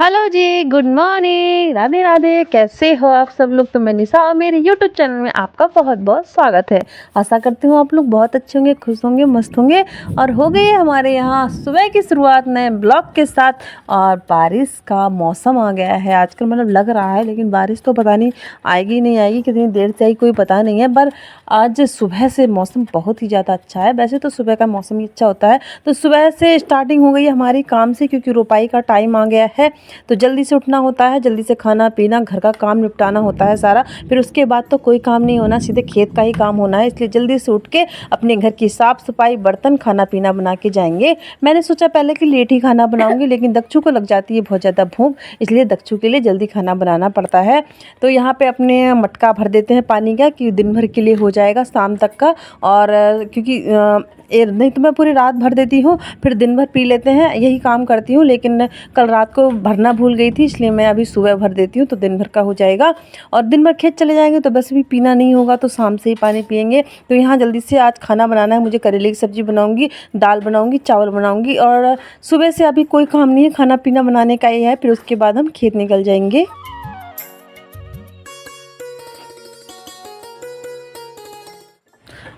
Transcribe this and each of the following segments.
Hello जी, good morning, Radhe Radhe. कैसे हो आप सब लोग? तो मैं निशा और मेरे यूट्यूब चैनल में आपका बहुत बहुत स्वागत है। आशा करती हूँ आप लोग बहुत अच्छे होंगे, खुश होंगे, मस्त होंगे। और हो गई है हमारे यहाँ सुबह की शुरुआत नए ब्लॉग के साथ। और बारिश का मौसम आ गया है आजकल, मतलब लग रहा है, लेकिन बारिश तो पता नहीं आएगी नहीं आएगी, कितनी देर से आई कोई पता नहीं है। पर आज सुबह से मौसम बहुत ही ज़्यादा अच्छा है। वैसे तो सुबह का मौसम ही अच्छा होता है। तो सुबह से स्टार्टिंग हो गई है हमारी काम से, क्योंकि रोपाई का टाइम आ गया है। तो जल्दी से उठना होता है, जल्दी से खाना पीना, घर का काम निपटाना होता है सारा। फिर उसके बाद तो कोई काम नहीं होना, सीधे खेत का ही काम होना है। इसलिए जल्दी से उठ के अपने घर की साफ़ सफाई, बर्तन, खाना पीना बना के जाएंगे। मैंने सोचा पहले कि लेट ही खाना बनाऊंगी, लेकिन दक्षु को लग जाती है बहुत ज़्यादा भूख, इसलिए दक्षु के लिए जल्दी खाना बनाना पड़ता है। तो यहाँ पे अपने मटका भर देते हैं पानी का, कि दिन भर के लिए हो जाएगा शाम तक का। और क्योंकि नहीं तो मैं पूरी रात भर देती हूँ, फिर दिन भर पी लेते हैं, यही काम करती हूँ। लेकिन कल रात को भरना भूल गई थी, इसलिए मैं अभी सुबह भर देती हूँ, तो दिन भर का हो जाएगा। और दिन भर खेत चले जाएंगे तो बस भी पीना नहीं होगा, तो शाम से ही पानी पियेंगे। तो यहाँ जल्दी से आज खाना बनाना है मुझे। करेले की सब्ज़ी बनाऊँगी, दाल बनाऊँगी, चावल बनाऊँगी। और सुबह से अभी कोई काम नहीं है, खाना पीना बनाने का ही है। फिर उसके बाद हम खेत निकल जाएंगे।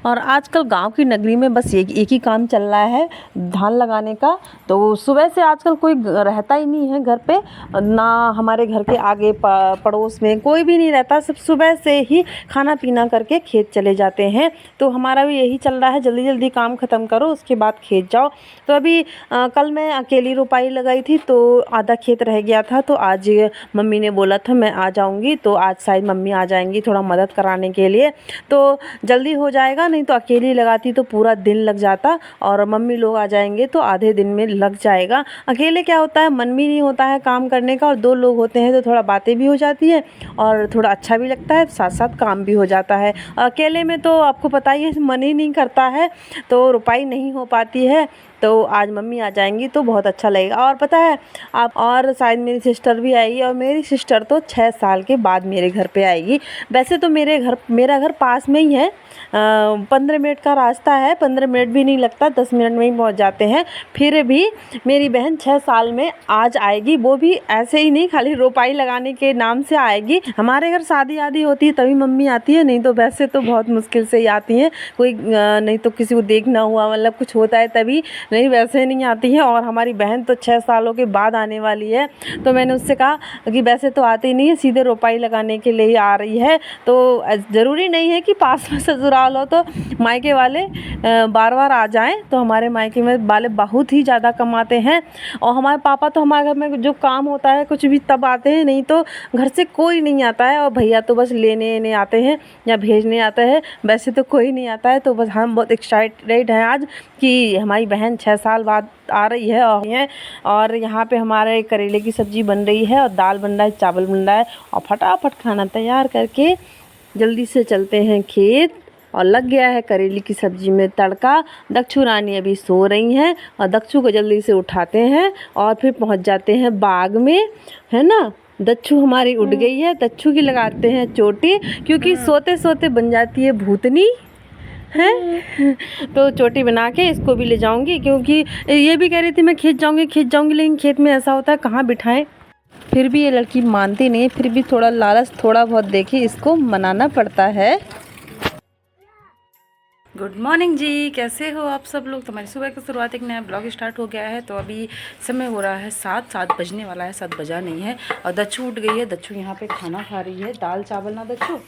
और आजकल गांव की नगरी में बस एक ही काम चल रहा है, धान लगाने का। तो सुबह से आजकल कोई रहता ही नहीं है घर पे, ना हमारे घर के आगे पड़ोस में कोई भी नहीं रहता। सब सुबह से ही खाना पीना करके खेत चले जाते हैं। तो हमारा भी यही चल रहा है, जल्दी जल्दी काम ख़त्म करो, उसके बाद खेत जाओ। तो अभी कल मैं अकेली रोपाई लगाई थी, तो आधा खेत रह गया था। तो आज मम्मी ने बोला था मैं आ जाऊँगी, तो आज शायद मम्मी आ जाएंगी थोड़ा मदद कराने के लिए। तो जल्दी हो जाएगा, नहीं तो अकेली लगाती तो पूरा दिन लग जाता। और मम्मी लोग आ जाएंगे तो आधे दिन में लग जाएगा। अकेले क्या होता है, मन भी नहीं होता है काम करने का, और दो लोग होते हैं तो थोड़ा बातें भी हो जाती है और थोड़ा अच्छा भी लगता है, साथ साथ काम भी हो जाता है। अकेले में तो आपको पता ही है, मन ही नहीं करता है, तो रुपाई नहीं हो पाती है। तो आज मम्मी आ जाएंगी तो बहुत अच्छा लगेगा। और पता है आप, और शायद मेरी सिस्टर भी आएगी, और मेरी सिस्टर तो 6 साल के बाद मेरे घर पे आएगी। वैसे तो मेरा घर पास में ही है, 15 मिनट का रास्ता है, 15 मिनट भी नहीं लगता, 10 मिनट में ही पहुंच जाते हैं। फिर भी मेरी बहन 6 साल में आज आएगी, वो भी ऐसे ही नहीं, खाली रोपाई लगाने के नाम से आएगी। हमारे घर शादी आदि होती है तभी मम्मी आती है, नहीं तो वैसे तो बहुत मुश्किल से ही आती हैं। कोई नहीं तो किसी को देखना हुआ, मतलब कुछ होता है तभी, नहीं वैसे नहीं आती है। और हमारी बहन तो 6 सालों के बाद आने वाली है। तो मैंने उससे कहा कि वैसे तो आती नहीं है, सीधे रोपाई लगाने के लिए ही आ रही है। तो ज़रूरी नहीं है कि पास में ससुराल हो तो मायके वाले बार बार आ जाएं। तो हमारे मायके में वाले बहुत ही ज़्यादा कमाते हैं। और हमारे पापा तो हमारे घर में जो काम होता है कुछ भी तब आते हैं, नहीं तो घर से कोई नहीं आता है। और भैया तो बस लेने आते हैं या भेजने आते हैं, वैसे तो कोई नहीं आता है। तो बस हम बहुत एक्साइटेड हैं आज कि हमारी बहन 6 साल बाद आ रही है। और यहाँ पे हमारे करेले की सब्ज़ी बन रही है, और दाल बन रहा है, चावल बन रहा है। और फटाफट खाना तैयार करके जल्दी से चलते हैं खेत। और लग गया है करेले की सब्ज़ी में तड़का। दक्षु रानी अभी सो रही हैं, और दक्षु को जल्दी से उठाते हैं और फिर पहुँच जाते हैं बाग में, है ना। दक्षु हमारी उठ गई है, दक्षु की लगाते हैं चोटी, क्योंकि सोते सोते बन जाती है भूतनी है। तो चोटी बना के इसको भी ले जाऊंगी, क्योंकि ये भी कह रही थी मैं खेत जाऊंगी, लेकिन खेत में ऐसा होता है कहाँ बिठाएं। फिर भी ये लड़की मानती नहीं, फिर भी थोड़ा लालच थोड़ा बहुत देखी, इसको मनाना पड़ता है। गुड मॉर्निंग जी, कैसे हो आप सब लोग? तो हमारी सुबह की शुरुआत एक नया ब्लॉग स्टार्ट हो गया है। तो अभी समय हो रहा है 7 बजने वाला है, 7 बजा नहीं है। और दक्षु उठ गई है, दक्षु यहाँ पे खाना खा रही है, दाल चावल ना दक्षु।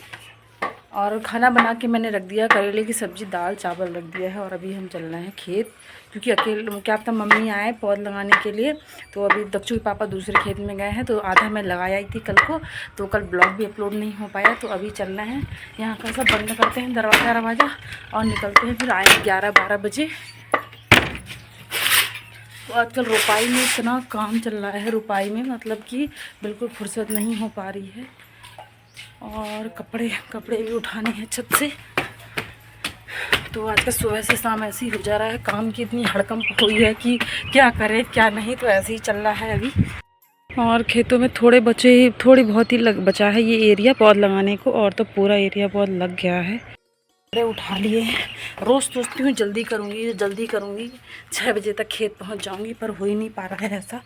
और खाना बना के मैंने रख दिया, करेले की सब्ज़ी, दाल चावल रख दिया है। और अभी हम चल रहे हैं खेत, क्योंकि अकेले क्या पता मम्मी आए पौध लगाने के लिए। तो अभी दक्षु के पापा दूसरे खेत में गए हैं, तो आधा मैं लगाया ही थी कल को, तो कल ब्लॉग भी अपलोड नहीं हो पाया। तो अभी चल रहे हैं, यहाँ का सब बंद करते हैं दरवाज़ा और निकलते हैं, फिर आए 11-12 बजे। तो आजकल रोपाई में इतना काम चल रहा है, रोपाई में मतलब कि बिल्कुल फुर्सत नहीं हो पा रही है। और कपड़े भी उठाने हैं छत से। तो आज का सुबह से शाम ऐसे ही हो जा रहा है, काम की इतनी हड़कंप हुई है कि क्या करें क्या नहीं। तो ऐसे ही चल रहा है अभी। और खेतों में थोड़ी बहुत ही बचा है ये एरिया पौध लगाने को, और तो पूरा एरिया पौध लग गया है। कपड़े उठा लिए हैं, रोज़ सोचती हूँ जल्दी करूँगी 6 बजे तक खेत पहुँच जाऊँगी, पर हो ही नहीं पा रहा है ऐसा।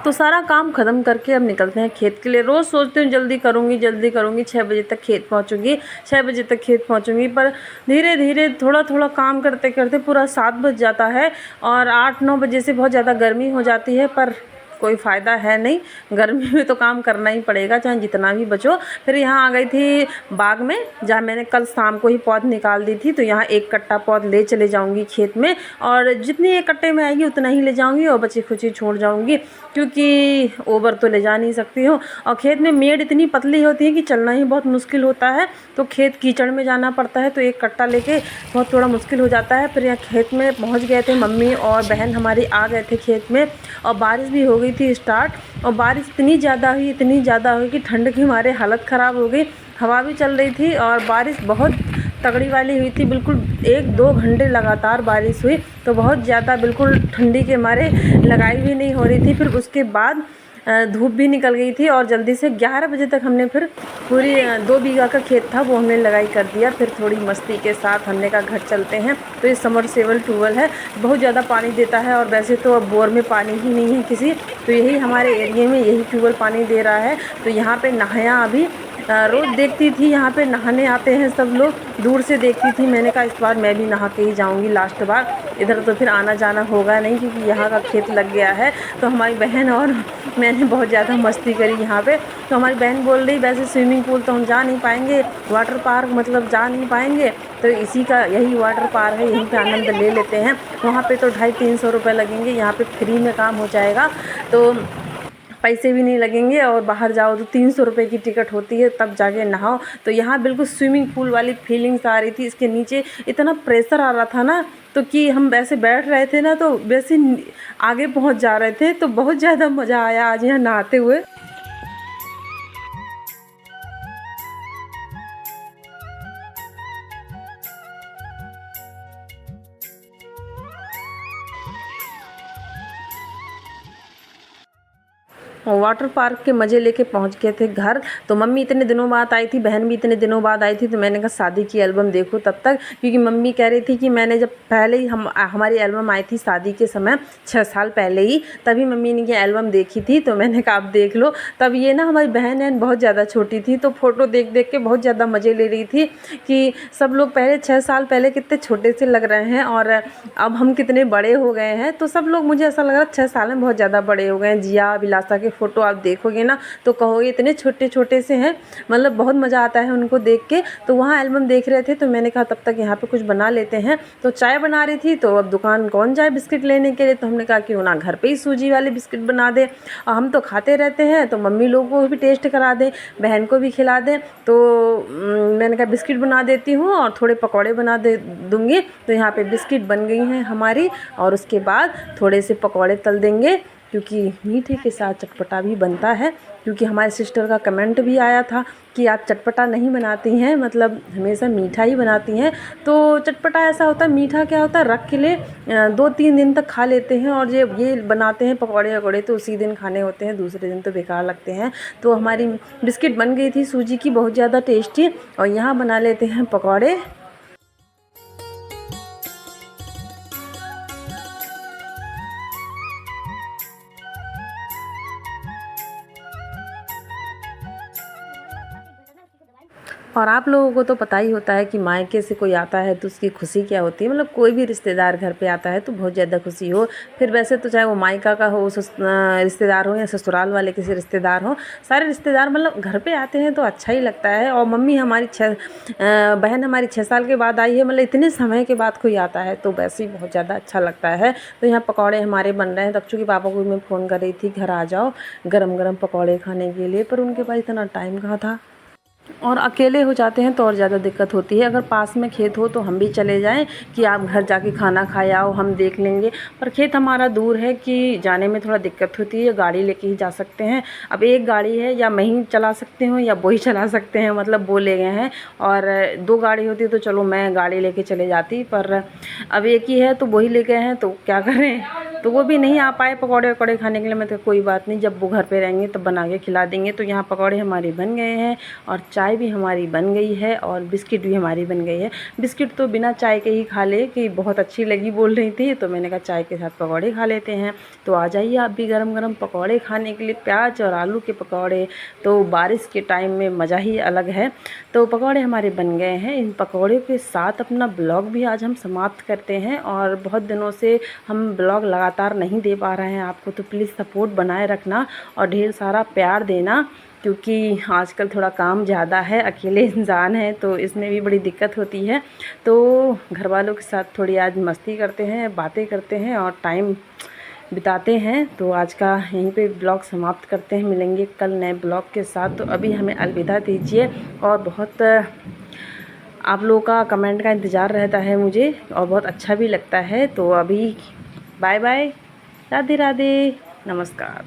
तो सारा काम ख़त्म करके अब निकलते हैं खेत के लिए। रोज़ सोचती हूँ जल्दी करूँगी 6 बजे तक खेत पहुँचूँगी, 6 बजे तक खेत पहुँचूँगी, पर धीरे धीरे थोड़ा थोड़ा काम करते करते पूरा 7 बज जाता है और 8-9 बजे से बहुत ज़्यादा गर्मी हो जाती है। पर कोई फ़ायदा है नहीं, गर्मी में तो काम करना ही पड़ेगा चाहे जितना भी बचो। फिर यहाँ आ गई थी बाग में, जहाँ मैंने कल शाम को ही पौध निकाल दी थी। तो यहाँ 1 कट्टा पौध ले चले जाऊँगी खेत में, और जितनी 1 कट्टे में आएगी उतना ही ले जाऊँगी और बची खुची छोड़ जाऊँगी, क्योंकि ओवर तो ले जा नहीं सकती हूँ। और खेत में मेड़ इतनी पतली होती है कि चलना ही बहुत मुश्किल होता है, तो खेत कीचड़ में जाना पड़ता है, तो 1 कट्टा लेके बहुत थोड़ा मुश्किल हो जाता है। फिर यहाँ खेत में पहुँच गए थे, मम्मी और बहन हमारी आ गए थे खेत में, और बारिश भी हो गई थी स्टार्ट। और बारिश इतनी ज़्यादा हुई कि ठंड के मारे हालत ख़राब हो गई। हवा भी चल रही थी और बारिश बहुत तगड़ी वाली हुई थी, बिल्कुल 1-2 घंटे लगातार बारिश हुई, तो बहुत ज़्यादा बिल्कुल ठंडी के मारे लगाई भी नहीं हो रही थी। फिर उसके बाद धूप भी निकल गई थी और जल्दी से 11 बजे तक हमने फिर पूरी 2 बीघा का खेत था वो हमने लगाई कर दिया। फिर थोड़ी मस्ती के साथ हमने कहा घर चलते हैं। तो ये समरसेबल ट्यूबवेल है, बहुत ज़्यादा पानी देता है, और वैसे तो अब बोर में पानी ही नहीं है किसी, तो यही हमारे एरिया में यही ट्यूबवेल पानी दे रहा है। तो यहाँ पे नहाया, अभी रोज़ देखती थी यहाँ पे नहाने आते हैं सब लोग, दूर से देखती थी। मैंने कहा इस बार मैं भी नहा के ही जाऊँगी लास्ट बार, इधर तो फिर आना जाना होगा नहीं क्योंकि यहाँ का खेत लग गया है। तो हमारी बहन और मैंने बहुत ज़्यादा मस्ती करी यहाँ पे। तो हमारी बहन बोल रही वैसे स्विमिंग पूल तो हम जा नहीं पाएंगे, वाटर पार्क मतलब जा नहीं पाएंगे, तो इसी का यही वाटर पार्क है, यहीं पे आनंद ले लेते हैं। वहाँ पे तो 250-300 रुपये लगेंगे, यहाँ पे फ्री में काम हो जाएगा, तो पैसे भी नहीं लगेंगे। और बाहर जाओ तो 300 रुपये की टिकट होती है, तब जाके नहाओ। तो यहाँ बिल्कुल स्विमिंग पूल वाली फीलिंग्स आ रही थी। इसके नीचे इतना प्रेशर आ रहा था ना, तो कि हम वैसे बैठ रहे थे ना, तो वैसे आगे पहुँच जा रहे थे। तो बहुत ज़्यादा मज़ा आया आज यहाँ नहाते हुए। और वाटर पार्क के मज़े लेके पहुंच गए थे घर। तो मम्मी इतने दिनों बाद आई थी, बहन भी इतने दिनों बाद आई थी, तो मैंने कहा शादी की एल्बम देखो तब तक, क्योंकि मम्मी कह रही थी कि मैंने जब पहले ही हमारी एल्बम आई थी शादी के समय 6 साल पहले ही, तभी मम्मी ने ये एल्बम देखी थी। तो मैंने कहा आप देख लो। तब ये ना हमारी बहन बहुत ज़्यादा छोटी थी, तो फ़ोटो देख देख के बहुत ज़्यादा मज़े ले रही थी कि सब लोग पहले 6 साल पहले कितने छोटे से लग रहे हैं और अब हम कितने बड़े हो गए हैं। तो सब लोग, मुझे ऐसा लग रहा है 6 साल में बहुत ज़्यादा बड़े हो गए हैं। जिया अभिलाषा के फ़ोटो आप देखोगे ना तो कहोगे इतने छोटे छोटे से हैं, मतलब बहुत मज़ा आता है उनको देख के। तो वहाँ एल्बम देख रहे थे, तो मैंने कहा तब तक यहाँ पे कुछ बना लेते हैं। तो चाय बना रही थी, तो अब दुकान कौन जाए बिस्किट लेने के लिए, तो हमने कहा क्यों ना घर पे ही सूजी वाले बिस्किट बना दे, और हम तो खाते रहते हैं, तो मम्मी लोगों को भी टेस्ट करा दें, बहन को भी खिला दें। तो मैंने कहा बिस्किट बना देती हूँ और थोड़े पकौड़े बना दे दूँगी। तो यहाँ पे बिस्किट बन गई हैं हमारी, और उसके बाद थोड़े से पकौड़े तल देंगे, क्योंकि मीठे के साथ चटपटा भी बनता है। क्योंकि हमारे सिस्टर का कमेंट भी आया था कि आप चटपटा नहीं बनाती हैं, मतलब हमेशा मीठा ही बनाती हैं। तो चटपटा ऐसा होता है, मीठा क्या होता है रख के लिए 2-3 दिन तक खा लेते हैं, और ये बनाते हैं पकौड़े वकौड़े तो उसी दिन खाने होते हैं, दूसरे दिन तो बेकार लगते हैं। तो हमारी बिस्किट बन गई थी सूजी की, बहुत ज़्यादा टेस्टी। और यहाँ बना लेते हैं पकौड़े। और आप लोगों को तो पता ही होता है कि मायके से कोई आता है तो उसकी खुशी क्या होती है, मतलब कोई भी रिश्तेदार घर पे आता है तो बहुत ज़्यादा खुशी हो। फिर वैसे तो चाहे वो मायका का हो, रिश्तेदार हो, या ससुराल वाले किसी रिश्तेदार हो, सारे रिश्तेदार मतलब घर पे आते हैं तो अच्छा ही लगता है। और मम्मी हमारी बहन हमारी 6 साल के बाद आई है, मतलब इतने समय के बाद कोई आता है तो वैसे ही बहुत ज़्यादा अच्छा लगता है। तो यहाँ पकौड़े हमारे बन रहे हैं। तब चूँकि पापा को मैं फ़ोन कर रही थी घर आ जाओ गरम गरम पकौड़े खाने के लिए, पर उनके पास इतना टाइम कहाँ था। और अकेले हो जाते हैं तो और ज़्यादा दिक्कत होती है। अगर पास में खेत हो तो हम भी चले जाएं कि आप घर जाके खाना खाए आओ, हम देख लेंगे। पर खेत हमारा दूर है कि जाने में थोड़ा दिक्कत होती है, गाड़ी लेके ही जा सकते हैं। अब एक गाड़ी है, या मैं ही चला सकती हूँ या वो ही चला सकते हैं, मतलब वो ले गए हैं। और 2 गाड़ी होती तो चलो मैं गाड़ी लेके चले जाती, पर अब एक ही है तो वो ही ले गए हैं, तो क्या करें। तो वो भी नहीं आ पाए पकौड़े वकौड़े खाने के लिए। मैं तो कोई बात नहीं, जब वो घर पे रहेंगे तब बना के खिला देंगे। तो यहाँ पकौड़े हमारे बन गए हैं और चाय भी हमारी बन गई है और बिस्किट भी हमारी बन गई है। बिस्किट तो बिना चाय के ही खा ले कि बहुत अच्छी लगी बोल रही थी, तो मैंने कहा चाय के साथ पकौड़े खा लेते हैं। तो आ जाइए आप भी गरम गरम पकौड़े खाने के लिए, प्याज और आलू के पकौड़े। तो बारिश के टाइम में मज़ा ही अलग है। तो पकौड़े हमारे बन गए हैं। इन पकौड़े के साथ अपना ब्लॉग भी आज हम समाप्त करते हैं। और बहुत दिनों से हम ब्लॉग लगातार नहीं दे पा रहे हैं आपको, तो प्लीज़ सपोर्ट बनाए रखना और ढेर सारा प्यार देना, क्योंकि आजकल थोड़ा काम ज़्यादा है, अकेले इंसान है तो इसमें भी बड़ी दिक्कत होती है। तो घर वालों के साथ थोड़ी आज मस्ती करते हैं, बातें करते हैं और टाइम बिताते हैं। तो आज का यहीं पे ब्लॉग समाप्त करते हैं, मिलेंगे कल नए ब्लॉग के साथ। तो अभी हमें अलविदा दीजिए और बहुत आप लोगों का कमेंट का इंतज़ार रहता है मुझे और बहुत अच्छा भी लगता है। तो अभी बाय बाय, राधे राधे, नमस्कार।